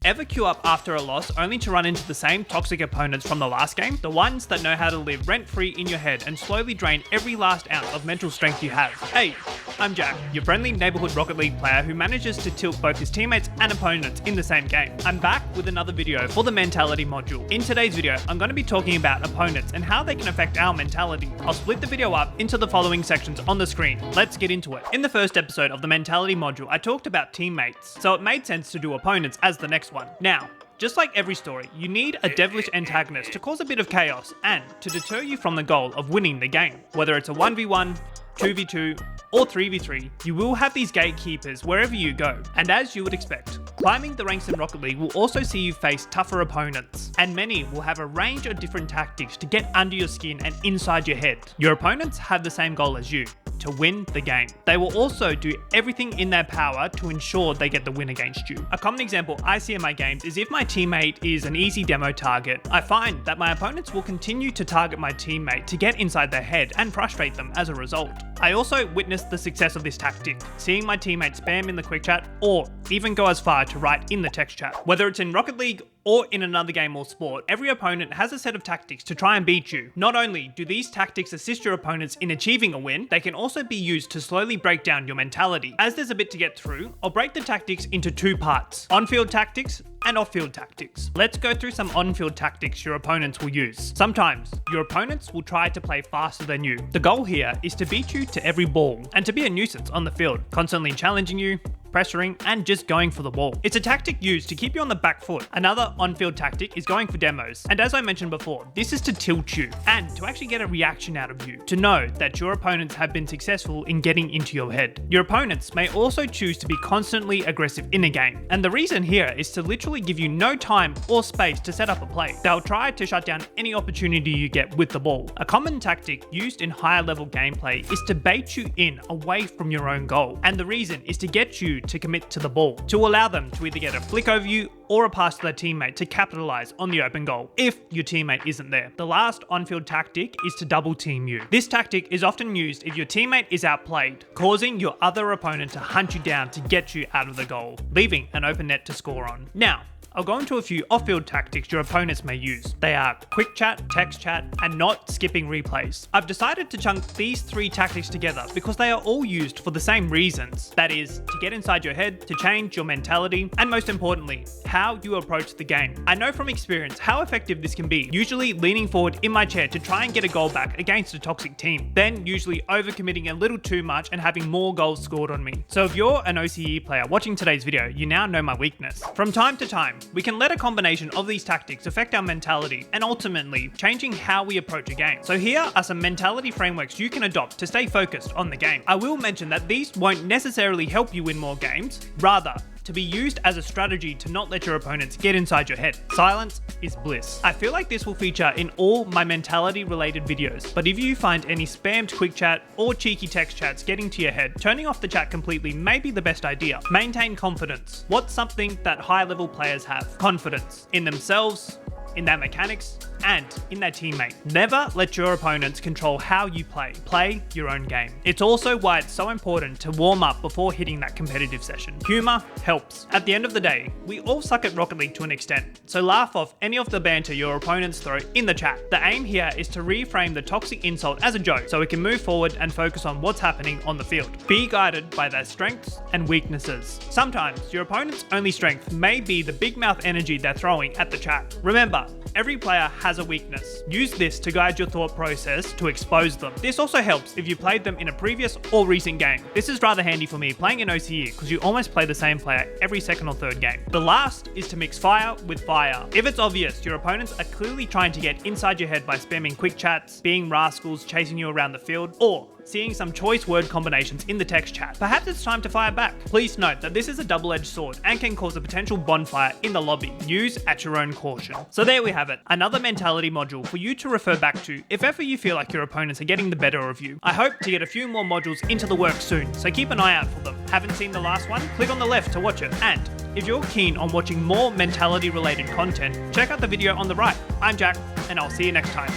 Ever queue up after a loss only to run into the same toxic opponents from the last game? The ones that know how to live rent-free in your head and slowly drain every last ounce of mental strength you have. Hey, I'm Jack, your friendly neighborhood Rocket League player who manages to tilt both his teammates and opponents in the same game. I'm back with another video for the mentality module. In today's video, I'm going to be talking about opponents and how they can affect our mentality. I'll split the video up into the following sections on the screen. Let's get into it. In the first episode of the mentality module, I talked about teammates, so it made sense to do opponents as the next one. Now, just like every story, you need a devilish antagonist to cause a bit of chaos and to deter you from the goal of winning the game. Whether it's a 1v1, 2v2, or 3v3, you will have these gatekeepers wherever you go. And as you would expect, climbing the ranks in Rocket League will also see you face tougher opponents, and many will have a range of different tactics to get under your skin and inside your head. Your opponents have the same goal as you, to win the game. They will also do everything in their power to ensure they get the win against you. A common example I see in my games is if my teammate is an easy demo target, I find that my opponents will continue to target my teammate to get inside their head and frustrate them as a result. I also witnessed the success of this tactic, seeing my teammates spam in the quick chat or even go as far to write in the text chat. Whether it's in Rocket League or in another game or sport, every opponent has a set of tactics to try and beat you. Not only do these tactics assist your opponents in achieving a win, they can also be used to slowly break down your mentality. As there's a bit to get through, I'll break the tactics into two parts: on-field tactics and off-field tactics. Let's go through some on-field tactics your opponents will use. Sometimes, your opponents will try to play faster than you. The goal here is to beat you to every ball and to be a nuisance on the field, constantly challenging you, pressuring, and just going for the ball. It's a tactic used to keep you on the back foot. Another on-field tactic is going for demos. And as I mentioned before, this is to tilt you and to actually get a reaction out of you, to know that your opponents have been successful in getting into your head. Your opponents may also choose to be constantly aggressive in a game. And the reason here is to literally give you no time or space to set up a play. They'll try to shut down any opportunity you get with the ball. A common tactic used in higher level gameplay is to bait you in away from your own goal. And the reason is to get you to commit to the ball, to allow them to either get a flick over you or a pass to their teammate to capitalize on the open goal if your teammate isn't there. The last on-field tactic is to double team you. This tactic is often used if your teammate is outplayed, causing your other opponent to hunt you down to get you out of the goal, leaving an open net to score on. Now, I'll go into a few off-field tactics your opponents may use. They are quick chat, text chat, and not skipping replays. I've decided to chunk these three tactics together because they are all used for the same reasons. That is, to get inside your head, to change your mentality, and most importantly, how you approach the game. I know from experience how effective this can be, usually leaning forward in my chair to try and get a goal back against a toxic team, then usually overcommitting a little too much and having more goals scored on me. So if you're an OCE player watching today's video, you now know my weakness. From time to time, we can let a combination of these tactics affect our mentality and ultimately changing how we approach a game. So here are some mentality frameworks you can adopt to stay focused on the game. I will mention that these won't necessarily help you win more games, rather to be used as a strategy to not let your opponents get inside your head. Silence is bliss. I feel like this will feature in all my mentality related videos, but if you find any spammed quick chat or cheeky text chats getting to your head, turning off the chat completely may be the best idea. Maintain confidence. What's something that high level players have? Confidence in themselves, in their mechanics, and in their teammate. Never let your opponents control how you play. Play your own game. It's also why it's so important to warm up before hitting that competitive session. Humor helps. At the end of the day, we all suck at Rocket League to an extent, so laugh off any of the banter your opponents throw in the chat. The aim here is to reframe the toxic insult as a joke so we can move forward and focus on what's happening on the field. Be guided by their strengths and weaknesses. Sometimes your opponent's only strength may be the big mouth energy they're throwing at the chat. Remember, every player has a weakness. Use this to guide your thought process to expose them. This also helps if you played them in a previous or recent game. This is rather handy for me playing in OCE because you almost play the same player every second or third game. The last is to mix fire with fire. If it's obvious your opponents are clearly trying to get inside your head by spamming quick chats, being rascals chasing you around the field, or seeing some choice word combinations in the text chat, perhaps it's time to fire back. Please note that this is a double-edged sword and can cause a potential bonfire in the lobby. Use at your own caution. So there we have it, another mentality module for you to refer back to if ever you feel like your opponents are getting the better of you. I hope to get a few more modules into the works soon, so keep an eye out for them. Haven't seen the last one? Click on the left to watch it. And if you're keen on watching more mentality related content, check out the video on the right. I'm Jack, and I'll see you next time.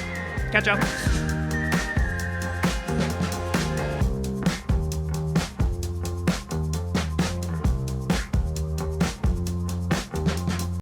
Catch up.